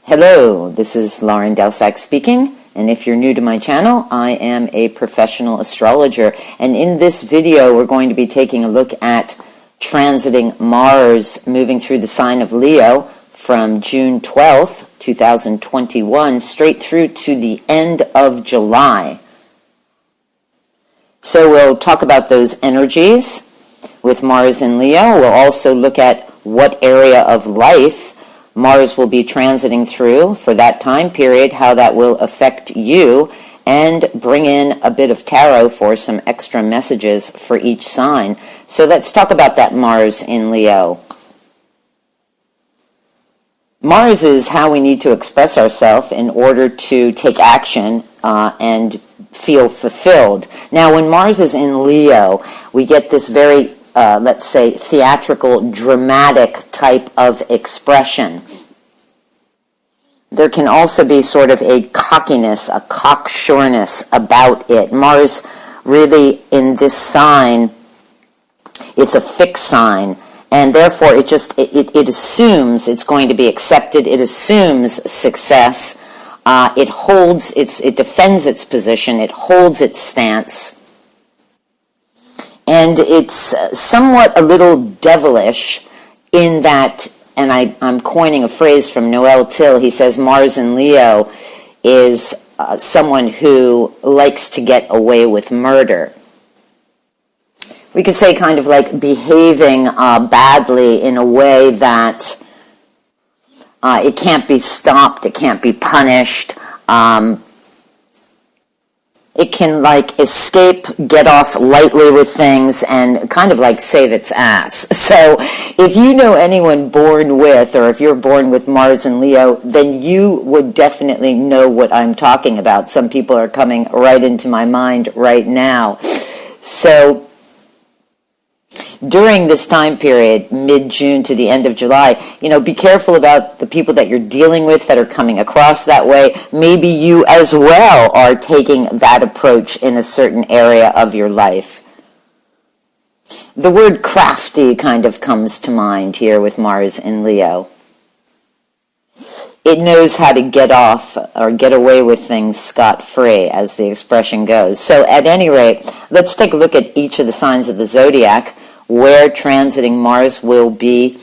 Hello, this is Lauren Delsack speaking, and if you're new to my channel, I am a professional astrologer, and in this video we're going to be taking a look at transiting Mars moving through the sign of Leo from June 12th, 2021, straight through to the end of July. So we'll talk about those energies with Mars in Leo. We'll also look at what area of life Mars will be transiting through for that time period, how that will affect you, and bring in a bit of tarot for some extra messages for each sign. So let's talk about that Mars in Leo. Mars is how we need to express ourselves in order to take action and feel fulfilled. Now, when Mars is in Leo, we get this very let's say, theatrical, dramatic type of expression. There can also be sort of a cockiness, a cocksureness about it. Mars really in this sign, it's a fixed sign, and therefore it assumes it's going to be accepted. It assumes success. It defends its position. It holds its stance. And it's somewhat a little devilish in that, and I'm coining a phrase from Noel Till. He says Mars in Leo is someone who likes to get away with murder. We could say kind of like behaving badly in a way that it can't be stopped, it can't be punished. It can like escape, get off lightly with things, and kind of like save its ass. So if you know anyone born with, or if you're born with Mars and Leo, then you would definitely know what I'm talking about. Some people are coming right into my mind right now. So during this time period, mid-June to the end of July, be careful about the people that you're dealing with that are coming across that way. Maybe you as well are taking that approach in a certain area of your life. The word crafty kind of comes to mind here with Mars in Leo. It knows how to get off or get away with things scot-free, as the expression goes. So at any rate, let's take a look at each of the signs of the zodiac, where transiting Mars will be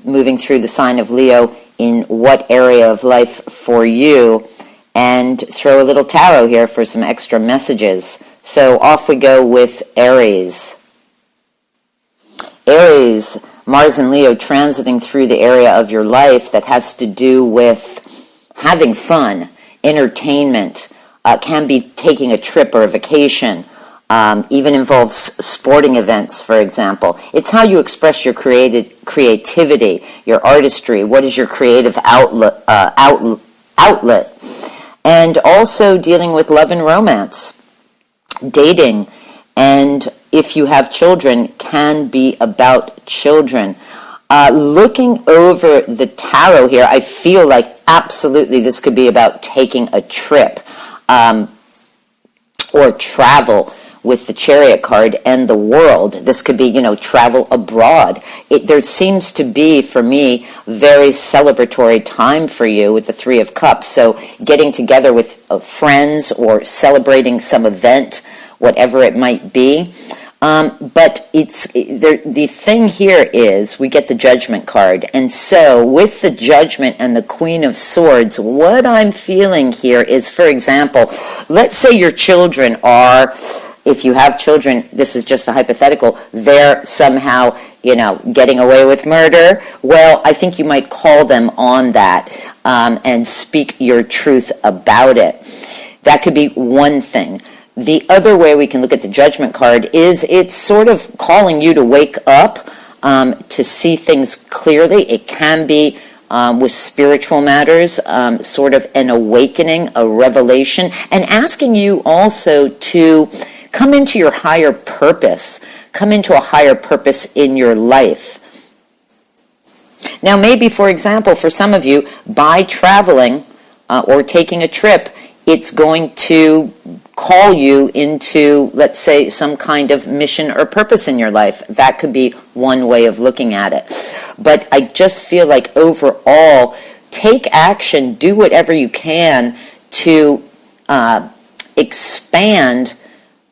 moving through the sign of Leo in what area of life for you, and throw a little tarot here for some extra messages. So off we go with Aries. Aries, Mars and Leo transiting through the area of your life that has to do with having fun, entertainment, can be taking a trip or a vacation. Even involves sporting events, for example. It's how you express your creativity, your artistry. What is your creative outlet? And also dealing with love and romance, dating, and if you have children, can be about children. Looking over the tarot here, I feel like absolutely this could be about taking a trip or travel. With the Chariot card and the World, this could be, travel abroad. There seems to be, for me, very celebratory time for you with the Three of Cups. So getting together with friends or celebrating some event, whatever it might be. But the thing here is we get the Judgment card. And so with the Judgment and the Queen of Swords, what I'm feeling here is, for example, let's say your children are... If you have children, this is just a hypothetical, they're somehow, getting away with murder. Well, I think you might call them on that and speak your truth about it. That could be one thing. The other way we can look at the Judgment card is it's sort of calling you to wake up, to see things clearly. It can be with spiritual matters, sort of an awakening, a revelation, and asking you also to come into your higher purpose. Come into a higher purpose in your life. Now, maybe, for example, for some of you, by traveling or taking a trip, it's going to call you into, let's say, some kind of mission or purpose in your life. That could be one way of looking at it. But I just feel like overall, take action, do whatever you can to expand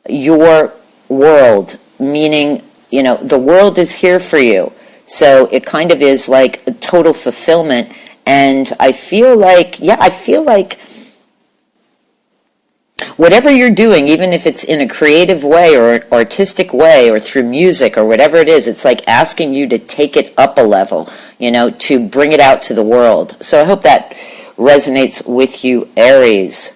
your world, meaning, the world is here for you. So it kind of is like a total fulfillment. And I feel like whatever you're doing, even if it's in a creative way or an artistic way or through music or whatever it is, it's like asking you to take it up a level, to bring it out to the world. So I hope that resonates with you, Aries.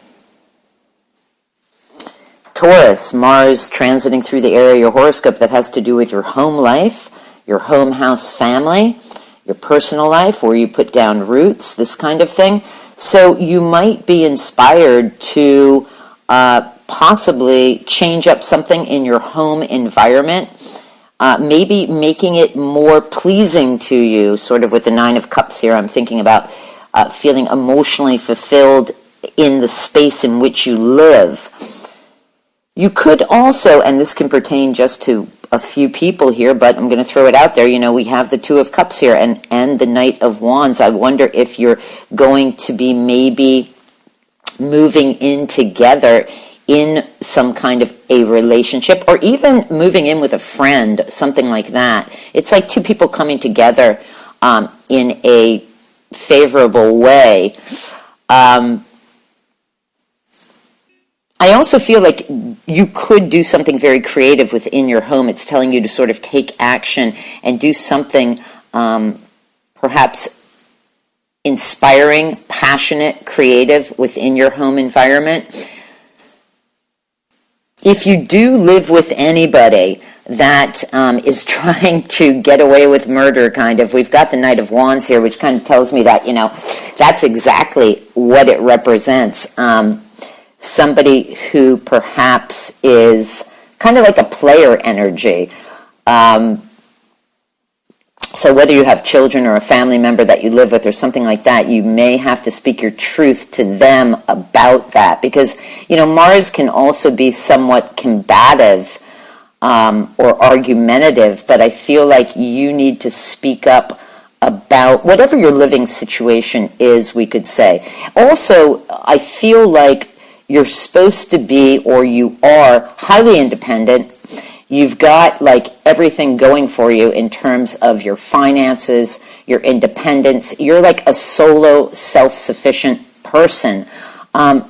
Taurus, Mars transiting through the area of your horoscope that has to do with your home life, your home house family, your personal life, where you put down roots, this kind of thing. So you might be inspired to possibly change up something in your home environment, maybe making it more pleasing to you, sort of with the Nine of Cups here. I'm thinking about feeling emotionally fulfilled in the space in which you live. You could also, and this can pertain just to a few people here, but I'm going to throw it out there, we have the Two of Cups here and the Knight of Wands. I wonder if you're going to be maybe moving in together in some kind of a relationship, or even moving in with a friend, something like that. It's like two people coming together in a favorable way. I also feel like you could do something very creative within your home. It's telling you to sort of take action and do something perhaps inspiring, passionate, creative within your home environment. If you do live with anybody that is trying to get away with murder, kind of, we've got the Knight of Wands here, which kind of tells me that, that's exactly what it represents. Somebody who perhaps is kind of like a player energy. So whether you have children or a family member that you live with or something like that, you may have to speak your truth to them about that. Because, Mars can also be somewhat combative or argumentative, but I feel like you need to speak up about whatever your living situation is, we could say. Also, I feel like you're supposed to be, or you are, highly independent. You've got like everything going for you in terms of your finances, your independence. You're like a solo, self-sufficient person.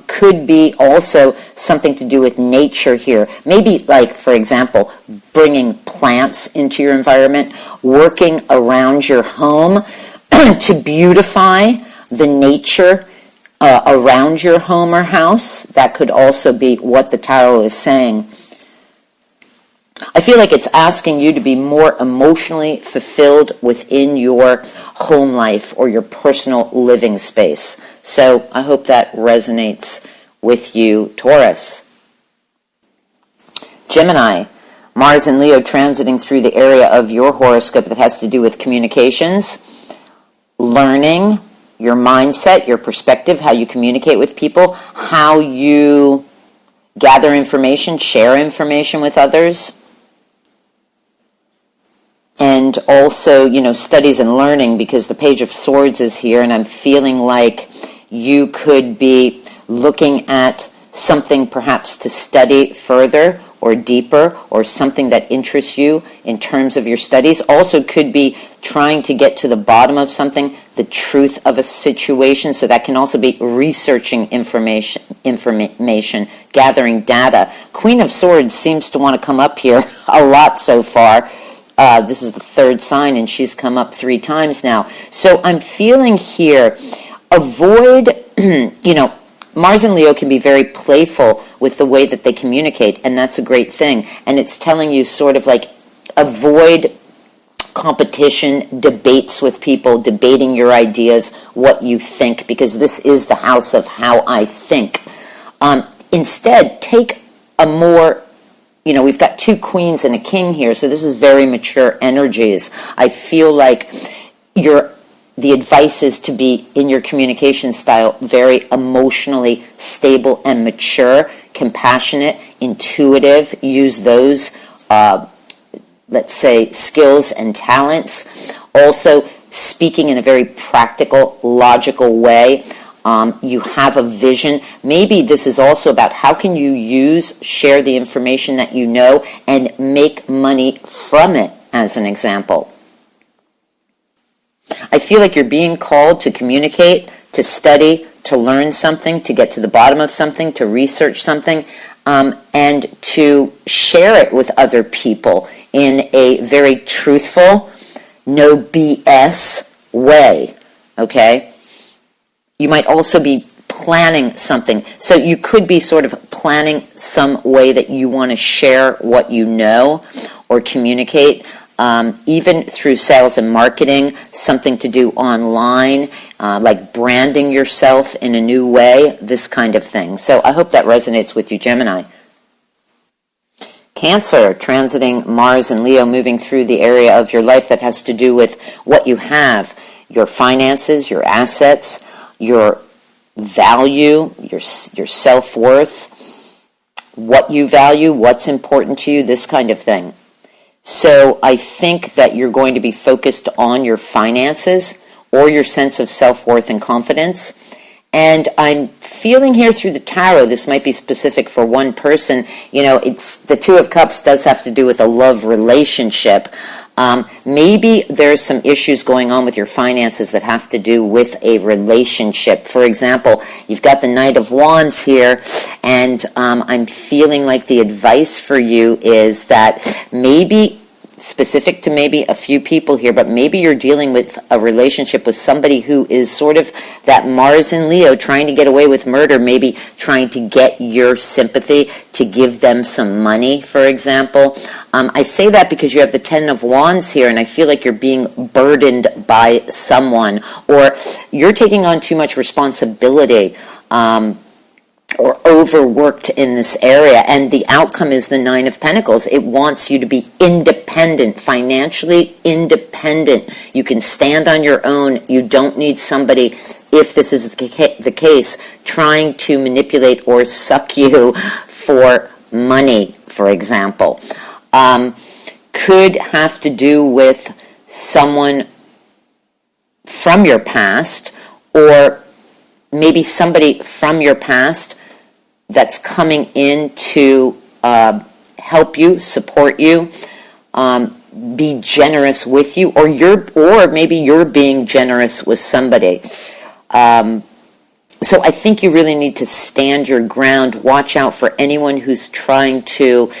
Could be also something to do with nature here. Maybe like, for example, bringing plants into your environment, working around your home to beautify the nature around your home or house. That could also be what the tarot is saying. I feel like it's asking you to be more emotionally fulfilled within your home life or your personal living space. So I hope that resonates with you, Taurus. Gemini, Mars and Leo transiting through the area of your horoscope that has to do with communications, learning, your mindset, your perspective, how you communicate with people, how you gather information, share information with others. And also, studies and learning, because the Page of Swords is here, and I'm feeling like you could be looking at something perhaps to study further or deeper, or something that interests you in terms of your studies. Also could be trying to get to the bottom of something, the truth of a situation. So that can also be researching information, gathering data. Queen of Swords seems to want to come up here a lot so far. This is the third sign, and she's come up 3 times now. So I'm feeling here, avoid, Mars and Leo can be very playful with the way that they communicate, and that's a great thing. And it's telling you sort of like avoid competition, debates with people, debating your ideas, what you think, because this is the house of how I think. Instead, take a more, we've got 2 queens and a king here, so this is very mature energies. I feel like the advice is to be, in your communication style, very emotionally stable and mature, compassionate, intuitive. Use those, let's say, skills and talents. Also, speaking in a very practical, logical way. You have a vision. Maybe this is also about how can you share the information that you know and make money from it, as an example. I feel like you're being called to communicate, to study, to learn something, to get to the bottom of something, to research something, and to share it with other people in a very truthful, no BS way, okay? You might also be planning something. So you could be sort of planning some way that you want to share what you know or communicate, even through sales and marketing, something to do online, like branding yourself in a new way, this kind of thing. So I hope that resonates with you, Gemini. Cancer, transiting Mars and Leo, moving through the area of your life that has to do with what you have, your finances, your assets, your value, your self-worth, what you value, what's important to you, this kind of thing. So I think that you're going to be focused on your finances or your sense of self-worth and confidence. And I'm feeling here through the tarot, this might be specific for one person, it's the Two of Cups does have to do with a love relationship. Maybe there's some issues going on with your finances that have to do with a relationship. For example, you've got the Knight of Wands here, and I'm feeling like the advice for you is that maybe, specific to maybe a few people here, but maybe you're dealing with a relationship with somebody who is sort of that Mars and Leo trying to get away with murder, maybe trying to get your sympathy, to give them some money, for example. I say that because you have the Ten of Wands here, and I feel like you're being burdened by someone, or you're taking on too much responsibility, or overworked in this area, and the outcome is the Nine of Pentacles. It wants you to be independent, financially independent. You can stand on your own. You don't need somebody, if this is the case, trying to manipulate or suck you for money, for example. Could have to do with someone from your past, or maybe somebody from your past that's coming in to help you, support you, be generous with you, or maybe you're being generous with somebody. So I think you really need to stand your ground. Watch out for anyone who's trying to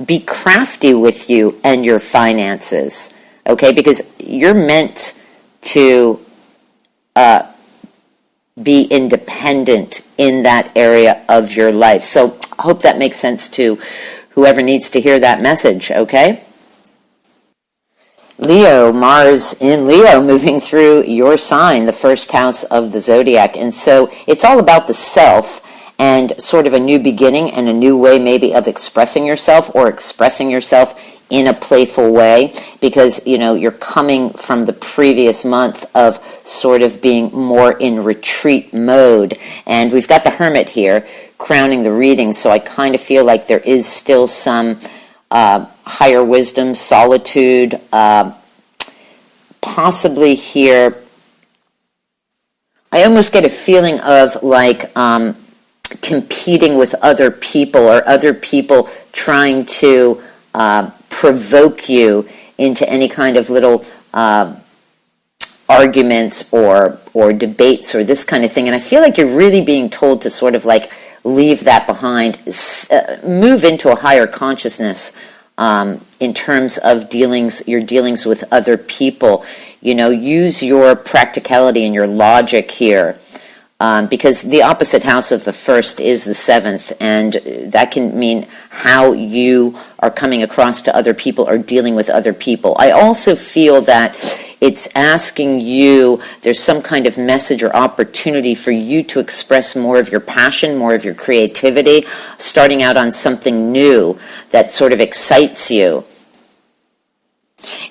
be crafty with you and your finances, okay? Because you're meant to be independent in that area of your life. So I hope that makes sense to whoever needs to hear that message, okay? Leo, Mars in Leo, moving through your sign, the first house of the zodiac. And so it's all about the self and sort of a new beginning and a new way maybe of expressing yourself, or expressing yourself in a playful way, because you're coming from the previous month of sort of being more in retreat mode. And we've got the Hermit here crowning the reading, so I kind of feel like there is still some higher wisdom, solitude, possibly here. I almost get a feeling of like competing with other people, or other people trying to provoke you into any kind of little arguments or debates or this kind of thing. And I feel like you're really being told to sort of like leave that behind, move into a higher consciousness in terms of your dealings with other people. Use your practicality and your logic here. Because the opposite house of the first is the seventh, and that can mean how you are coming across to other people or dealing with other people. I also feel that it's asking you, there's some kind of message or opportunity for you to express more of your passion, more of your creativity, starting out on something new that sort of excites you.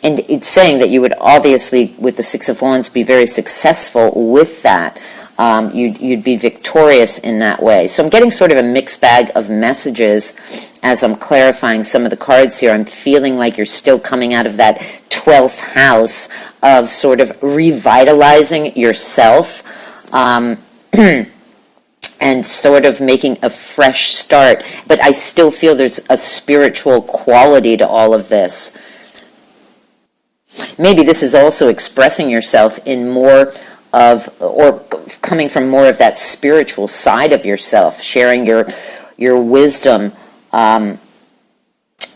And it's saying that you would obviously, with the Six of Wands, be very successful with that. You'd be victorious in that way. So I'm getting sort of a mixed bag of messages as I'm clarifying some of the cards here. I'm feeling like you're still coming out of that 12th house of sort of revitalizing yourself, and sort of making a fresh start. But I still feel there's a spiritual quality to all of this. Maybe this is also expressing yourself in more of, or coming from more of that spiritual side of yourself, sharing your wisdom,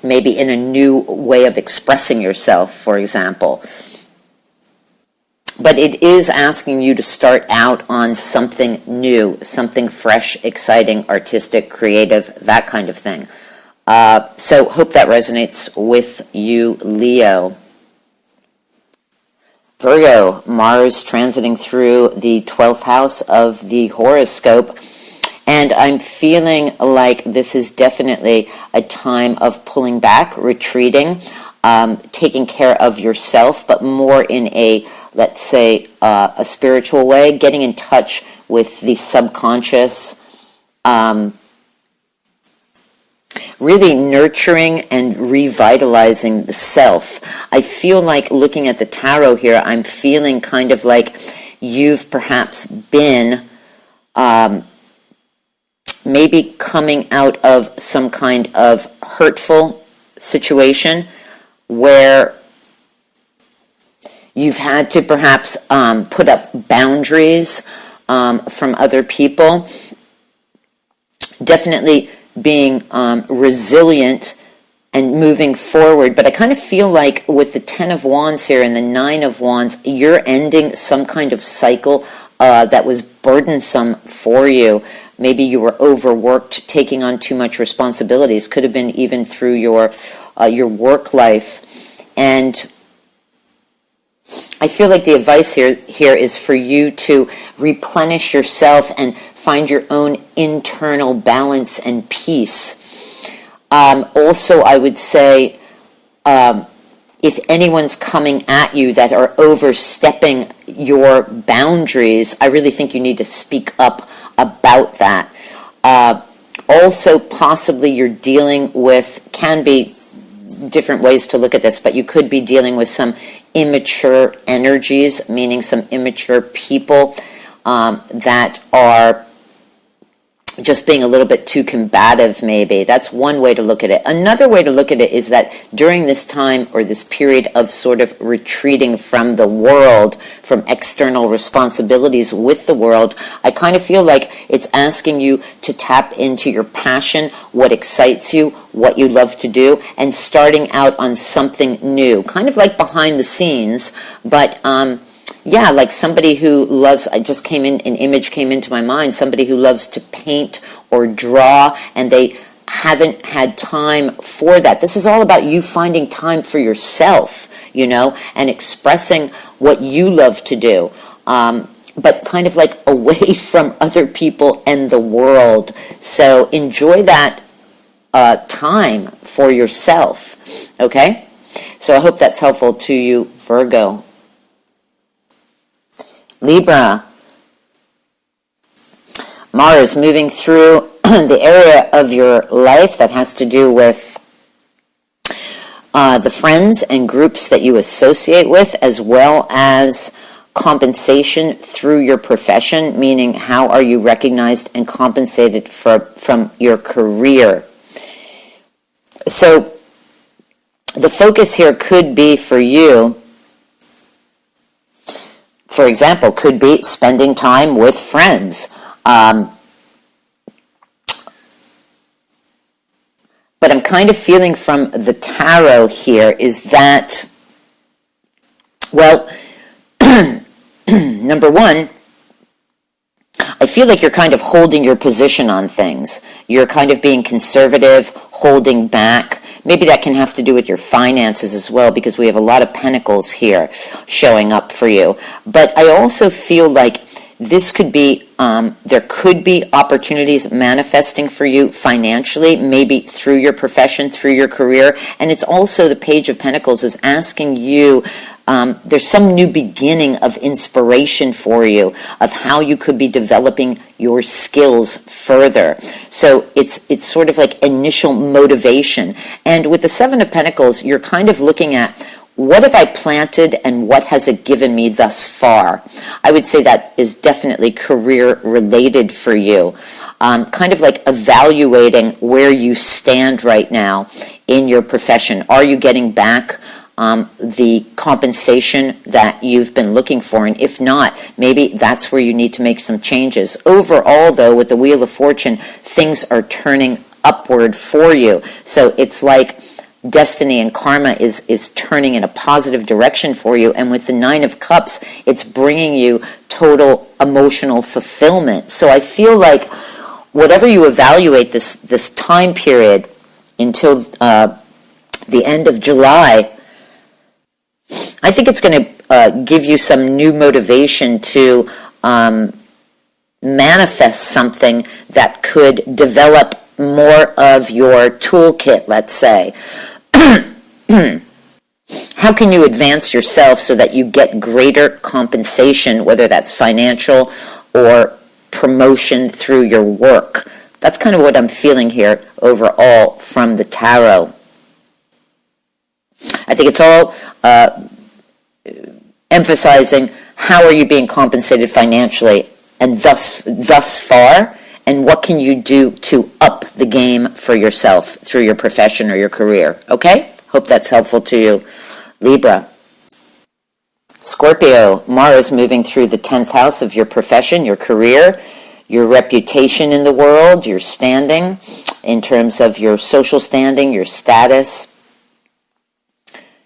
maybe in a new way of expressing yourself, for example. But it is asking you to start out on something new, something fresh, exciting, artistic, creative, that kind of thing. So hope that resonates with you, Leo. Virgo, Mars transiting through the 12th house of the horoscope. And I'm feeling like this is definitely a time of pulling back, retreating, taking care of yourself, but more in a, let's say, a spiritual way, getting in touch with the subconscious, really nurturing and revitalizing the self. I feel like, looking at the tarot here, I'm feeling kind of like you've perhaps been maybe coming out of some kind of hurtful situation where you've had to perhaps put up boundaries from other people. Definitely being resilient and moving forward. But I kind of feel like with the 10 of Wands here and the 9 of Wands, you're ending some kind of cycle that was burdensome for you. Maybe you were overworked, taking on too much responsibilities. Could have been even through your work life. And I feel like the advice here is for you to replenish yourself and find your own internal balance and peace. Also, I would say, if anyone's coming at you that are overstepping your boundaries, I really think you need to speak up about that. Also, possibly you're dealing with, can be different ways to look at this, but you could be dealing with some immature energies, meaning some immature people that are just being a little bit too combative, maybe. That's one way to look at it. Another way to look at it is that during this time, or this period of sort of retreating from the world, from external responsibilities with the world, I kind of feel like it's asking you to tap into your passion, what excites you, what you love to do, and starting out on something new. Kind of like behind the scenes, but yeah, like somebody who loves, an image came into my mind, somebody who loves to paint or draw, and they haven't had time for that. This is all about you finding time for yourself, and expressing what you love to do, but kind of like away from other people and the world. So enjoy that time for yourself, okay? So I hope that's helpful to you, Virgo. Libra, Mars moving through the area of your life that has to do with the friends and groups that you associate with, as well as compensation through your profession, meaning how are you recognized and compensated from your career. So the focus here could be for you, for example, could be spending time with friends. But I'm kind of feeling from the tarot here is that, well, number one, I feel like you're kind of holding your position on things. You're kind of being conservative, holding back. Maybe that can have to do with your finances as well, because we have a lot of pentacles here showing up for you. But I also feel like this could be, there could be opportunities manifesting for you financially, maybe through your profession, through your career. And it's also the Page of Pentacles is asking you, there's some new beginning of inspiration for you of how you could be developing your skills further. So it's sort of like initial motivation. And with the Seven of Pentacles, you're kind of looking at what have I planted and what has it given me thus far? I would say that is definitely career related for you. Kind of like evaluating where you stand right now in your profession. Are you getting back the compensation that you've been looking for? And if not, maybe that's where you need to make some changes. Overall, though, with the Wheel of Fortune, things are turning upward for you. So it's like destiny and karma is turning in a positive direction for you. And with the Nine of Cups, it's bringing you total emotional fulfillment. So I feel like whatever you evaluate this time period until the end of July, I think it's going to give you some new motivation to manifest something that could develop more of your toolkit, let's say. How can you advance yourself so that you get greater compensation, whether that's financial or promotion through your work? That's kind of what I'm feeling here overall from the tarot. I think it's all emphasizing how are you being compensated financially and thus far, and what can you do to up the game for yourself through your profession or your career. Okay? Hope that's helpful to you. Libra. Scorpio, Mars moving through the 10th house of your profession, your career, your reputation in the world, your standing in terms of your social standing, your status.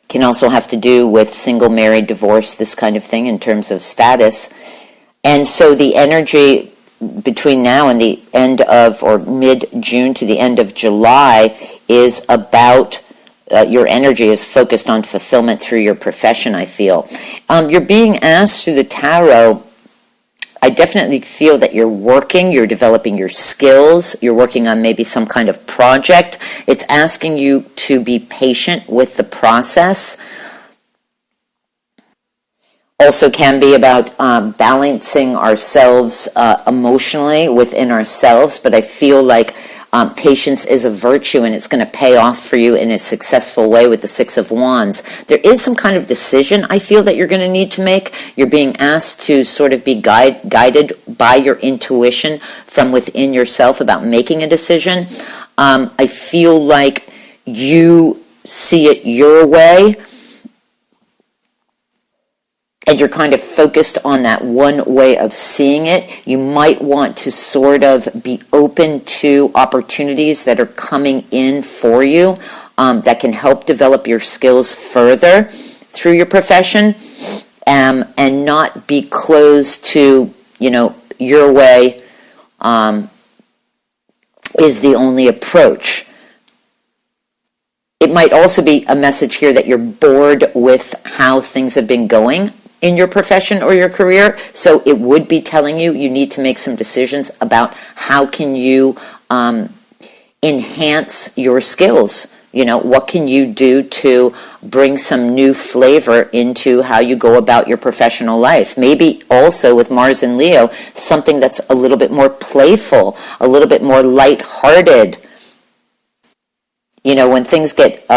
Can also have to do with single, married, divorce, this kind of thing in terms of status. And so the energy between now and the end of, or mid-June to the end of July, is about your energy is focused on fulfillment through your profession, I feel. You're being asked through the tarot, I definitely feel that you're working, you're developing your skills, you're working on maybe some kind of project. It's asking you to be patient with the process. Also can be about balancing ourselves emotionally within ourselves, but I feel like patience is a virtue and it's going to pay off for you in a successful way with the Six of Wands. There is some kind of decision I feel that you're going to need to make. You're being asked to sort of be guided by your intuition from within yourself about making a decision. I feel like you see it your way, and you're kind of focused on that one way of seeing it. You might want to sort of be open to opportunities that are coming in for you that can help develop your skills further through your profession, and not be closed to, your way is the only approach. It might also be a message here that you're bored with how things have been going in your profession or your career, so it would be telling you need to make some decisions about how can you enhance your skills. What can you do to bring some new flavor into how you go about your professional life? Maybe also with Mars and Leo, something that's a little bit more playful, a little bit more lighthearted. When things get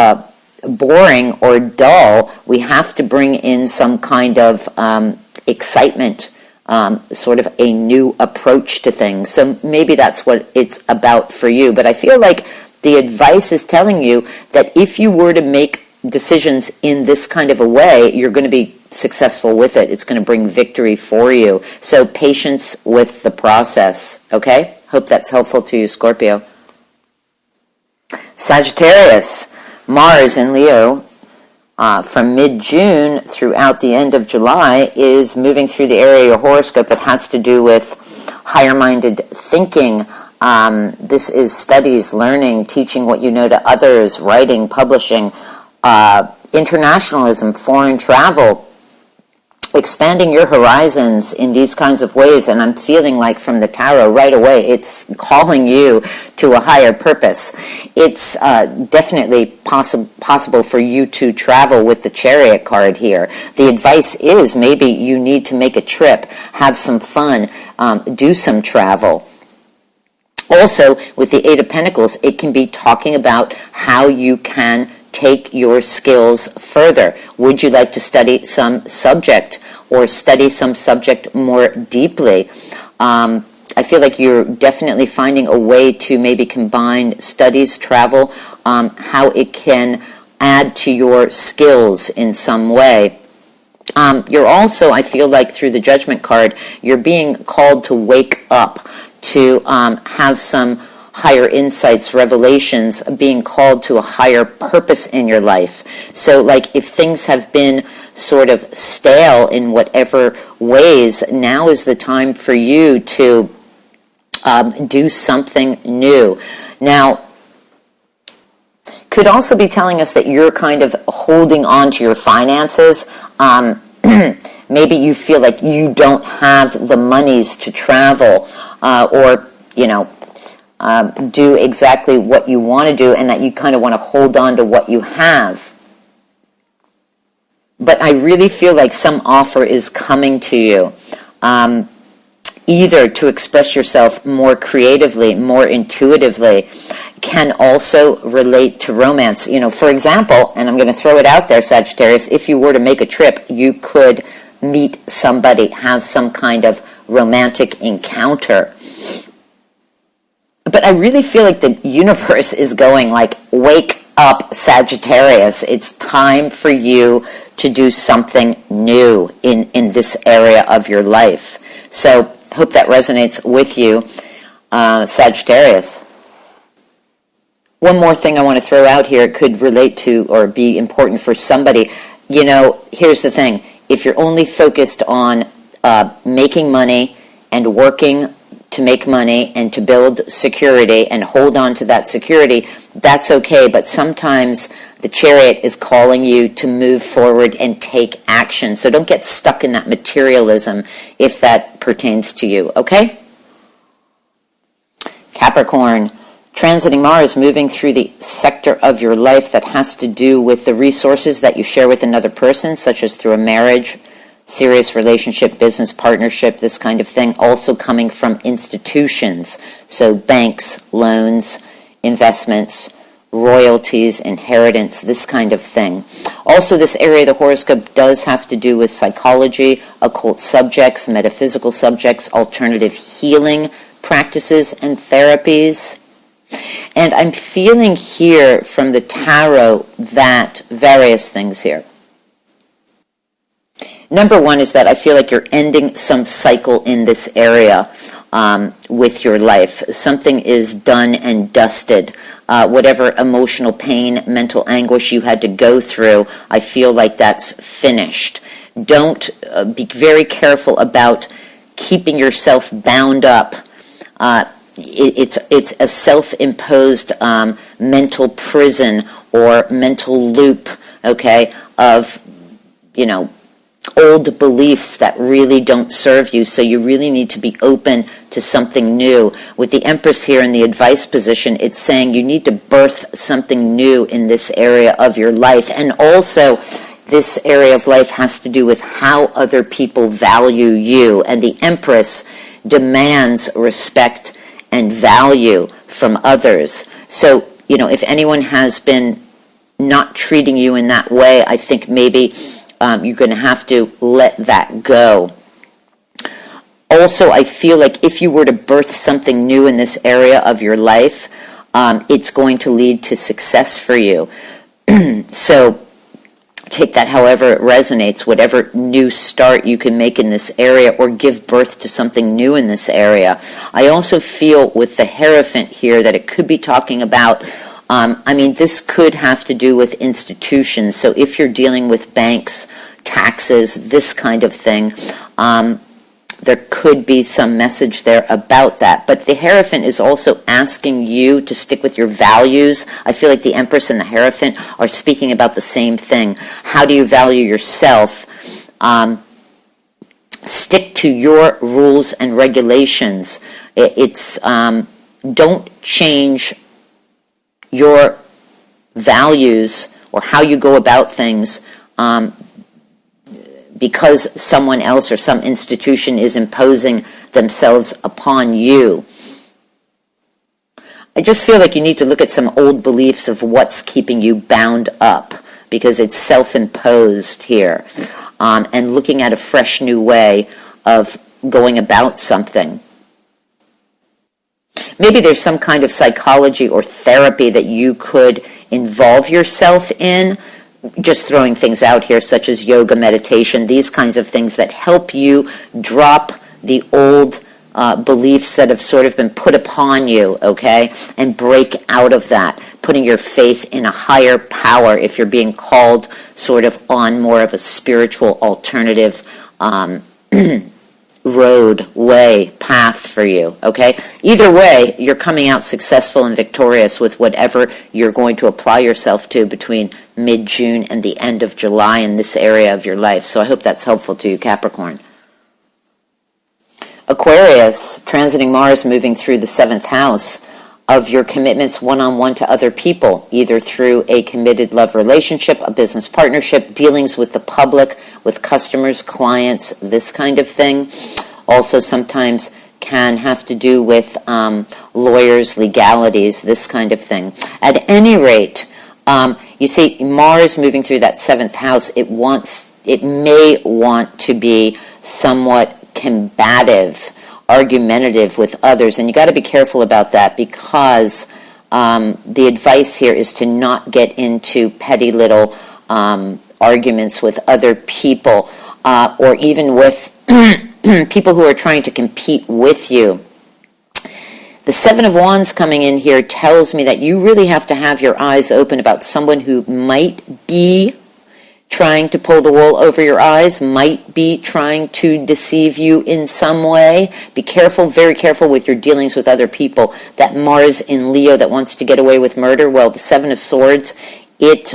boring or dull, we have to bring in some kind of excitement, sort of a new approach to things. So maybe that's what it's about for you. But I feel like the advice is telling you that if you were to make decisions in this kind of a way, you're going to be successful with it. It's going to bring victory for you. So patience with the process, okay? Hope that's helpful to you, Scorpio. Sagittarius, Mars in Leo, from mid-June throughout the end of July, is moving through the area of your horoscope that has to do with higher-minded thinking. This is studies, learning, teaching what you know to others, writing, publishing, internationalism, foreign travel, expanding your horizons in these kinds of ways. And I'm feeling like from the tarot right away, it's calling you to a higher purpose. It's definitely possible for you to travel with the Chariot card here. The advice is maybe you need to make a trip, have some fun, do some travel. Also, with the Eight of Pentacles, it can be talking about how you can take your skills further? Would you like to study some subject or study some subject more deeply? I feel like you're definitely finding a way to maybe combine studies, travel, how it can add to your skills in some way. You're also, I feel like through the Judgment card, you're being called to wake up, to have some higher insights, revelations, being called to a higher purpose in your life. So like if things have been sort of stale in whatever ways, now is the time for you to do something new. Now, could also be telling us that you're kind of holding on to your finances. Maybe you feel like you don't have the monies to travel or, do exactly what you want to do, and that you kind of want to hold on to what you have. But I really feel like some offer is coming to you, either to express yourself more creatively, more intuitively, can also relate to romance. For example, and I'm going to throw it out there, Sagittarius, if you were to make a trip, you could meet somebody, have some kind of romantic encounter. But I really feel like the universe is going like, wake up, Sagittarius. It's time for you to do something new in this area of your life. So hope that resonates with you, Sagittarius. One more thing I want to throw out here, it could relate to or be important for somebody. Here's the thing. If you're only focused on making money and working to make money and to build security and hold on to that security, that's okay. But sometimes the Chariot is calling you to move forward and take action. So don't get stuck in that materialism if that pertains to you, okay? Capricorn, transiting Mars, moving through the sector of your life that has to do with the resources that you share with another person, such as through a marriage, serious relationship, business partnership, this kind of thing, also coming from institutions. So banks, loans, investments, royalties, inheritance, this kind of thing. Also, this area of the horoscope does have to do with psychology, occult subjects, metaphysical subjects, alternative healing practices and therapies. And I'm feeling here from the tarot that various things here. Number one is that I feel like you're ending some cycle in this area with your life. Something is done and dusted. Whatever emotional pain, mental anguish you had to go through, I feel like that's finished. Don't be very careful about keeping yourself bound up. It's a self-imposed mental prison or mental loop, okay, of, old beliefs that really don't serve you. So you really need to be open to something new. With the Empress here in the advice position, it's saying you need to birth something new in this area of your life. And also, this area of life has to do with how other people value you. And the Empress demands respect and value from others. So, if anyone has been not treating you in that way, I think maybe you're going to have to let that go. Also, I feel like if you were to birth something new in this area of your life, it's going to lead to success for you. So take that however it resonates, whatever new start you can make in this area or give birth to something new in this area. I also feel with the Hierophant here that it could be talking about, this could have to do with institutions. So if you're dealing with banks, taxes, this kind of thing, there could be some message there about that. But the Hierophant is also asking you to stick with your values. I feel like the Empress and the Hierophant are speaking about the same thing. How do you value yourself? Stick to your rules and regulations. Don't change your values or how you go about things because someone else or some institution is imposing themselves upon you. I just feel like you need to look at some old beliefs of what's keeping you bound up, because it's self-imposed here, and looking at a fresh new way of going about something. Maybe there's some kind of psychology or therapy that you could involve yourself in, just throwing things out here, such as yoga, meditation, these kinds of things that help you drop the old beliefs that have sort of been put upon you, okay, and break out of that, putting your faith in a higher power if you're being called sort of on more of a spiritual alternative road, way, path for you, okay? Either way, you're coming out successful and victorious with whatever you're going to apply yourself to between mid-June and the end of July in this area of your life. So I hope that's helpful to you, Capricorn. Aquarius, transiting Mars, moving through the 7th house of your commitments one-on-one to other people, either through a committed love relationship, a business partnership, dealings with the public, with customers, clients, this kind of thing. Also sometimes can have to do with lawyers, legalities, this kind of thing. At any rate, you see, Mars moving through that 7th house, it may want to be somewhat combative, argumentative with others, and you got to be careful about that, because the advice here is to not get into petty little arguments with other people, or even with people who are trying to compete with you. The 7 of Wands coming in here tells me that you really have to have your eyes open about someone who might be trying to pull the wool over your eyes, might be trying to deceive you in some way. Be careful, very careful with your dealings with other people. That Mars in Leo that wants to get away with murder, well, the 7 of Swords, it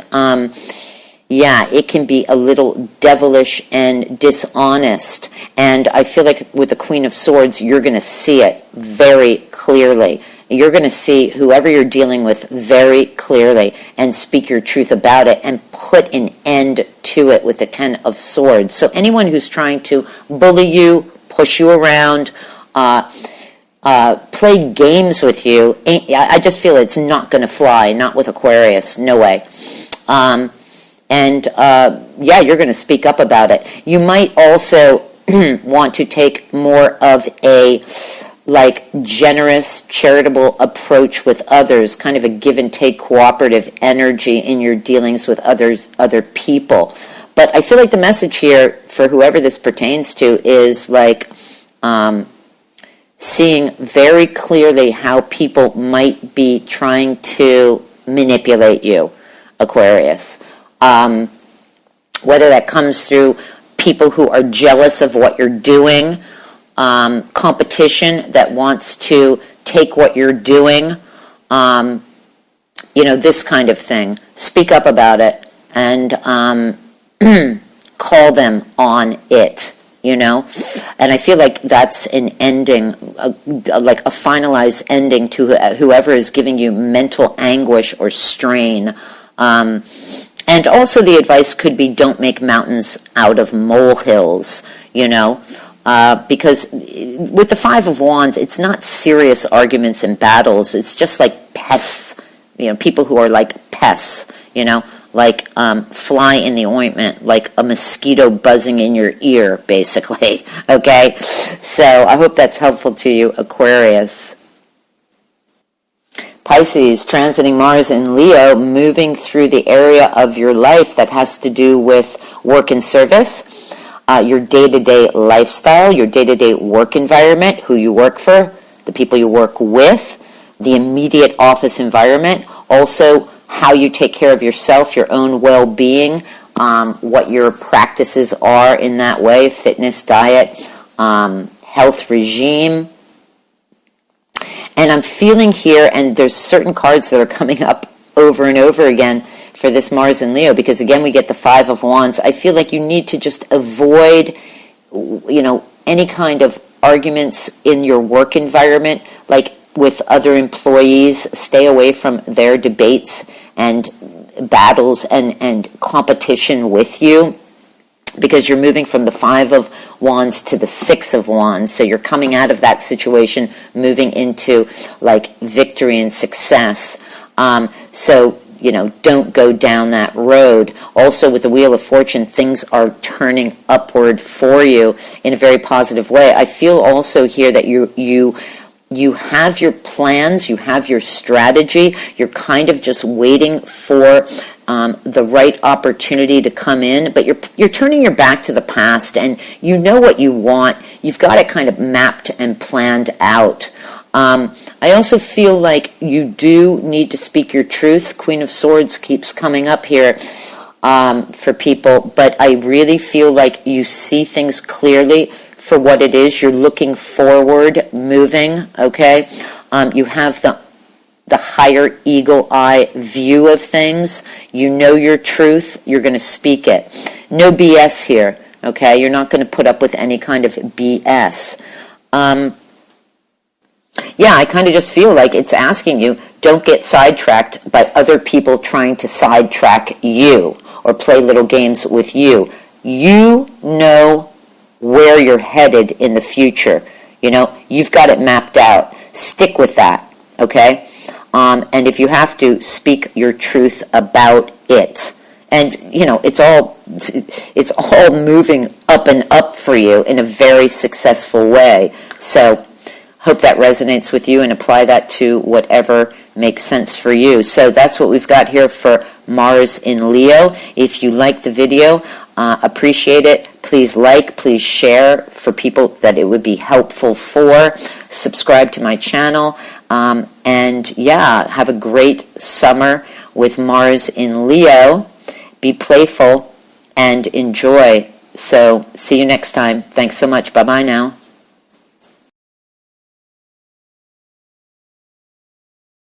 can be a little devilish and dishonest. And I feel like with the Queen of Swords, you're going to see it very clearly. You're going to see whoever you're dealing with very clearly and speak your truth about it and put an end to it with the 10 of Swords. So anyone who's trying to bully you, push you around, play games with you, I just feel it's not going to fly, not with Aquarius, no way. You're going to speak up about it. You might also want to take more of a generous, charitable approach with others, kind of a give and take cooperative energy in your dealings with other people. But I feel like the message here for whoever this pertains to is seeing very clearly how people might be trying to manipulate you, Aquarius. Whether that comes through people who are jealous of what you're doing, competition that wants to take what you're doing, this kind of thing. Speak up about it and call them on it, And I feel like that's an ending, like a finalized ending to whoever is giving you mental anguish or strain. And also the advice could be don't make mountains out of molehills, because with the 5 of Wands, it's not serious arguments and battles. It's just like pests, people who are like pests, like fly in the ointment, like a mosquito buzzing in your ear, basically, okay? So I hope that's helpful to you, Aquarius. Pisces, transiting Mars in Leo, moving through the area of your life that has to do with work and service, your day-to-day lifestyle, your day-to-day work environment, who you work for, the people you work with, the immediate office environment, also how you take care of yourself, your own well-being, what your practices are in that way, fitness, diet, health regime. And I'm feeling here, and there's certain cards that are coming up over and over again for this Mars and Leo, because again we get the 5 of Wands. I feel like you need to just avoid, any kind of arguments in your work environment, like with other employees. Stay away from their debates and battles and competition with you. because you're moving from the Five of Wands to the Six of Wands. So you're coming out of that situation, moving into like victory and success. So, don't go down that road. Also, with the Wheel of Fortune, things are turning upward for you in a very positive way. I feel also here that you have your plans, you have your strategy. You're kind of just waiting for the right opportunity to come in, but you're turning your back to the past, and you know what you want. You've got it kind of mapped and planned out. I also feel like you do need to speak your truth. Queen of Swords keeps coming up here for people, but I really feel like you see things clearly for what it is. You're looking forward, moving, okay? You have the higher eagle eye view of things. You know your truth. You're going to speak it. No BS here, okay? You're not going to put up with any kind of BS. I kind of just feel like it's asking you, don't get sidetracked by other people trying to sidetrack you or play little games with you. You know where you're headed in the future. You've got it mapped out. Stick with that, okay? And if you have to, speak your truth about it. And, it's all moving up and up for you in a very successful way. So, hope that resonates with you and apply that to whatever makes sense for you. So that's what we've got here for Mars in Leo. If you like the video, appreciate it. Please like, please share for people that it would be helpful for. Subscribe to my channel. And have a great summer with Mars in Leo. Be playful and enjoy. So see you next time. Thanks so much. Bye-bye now.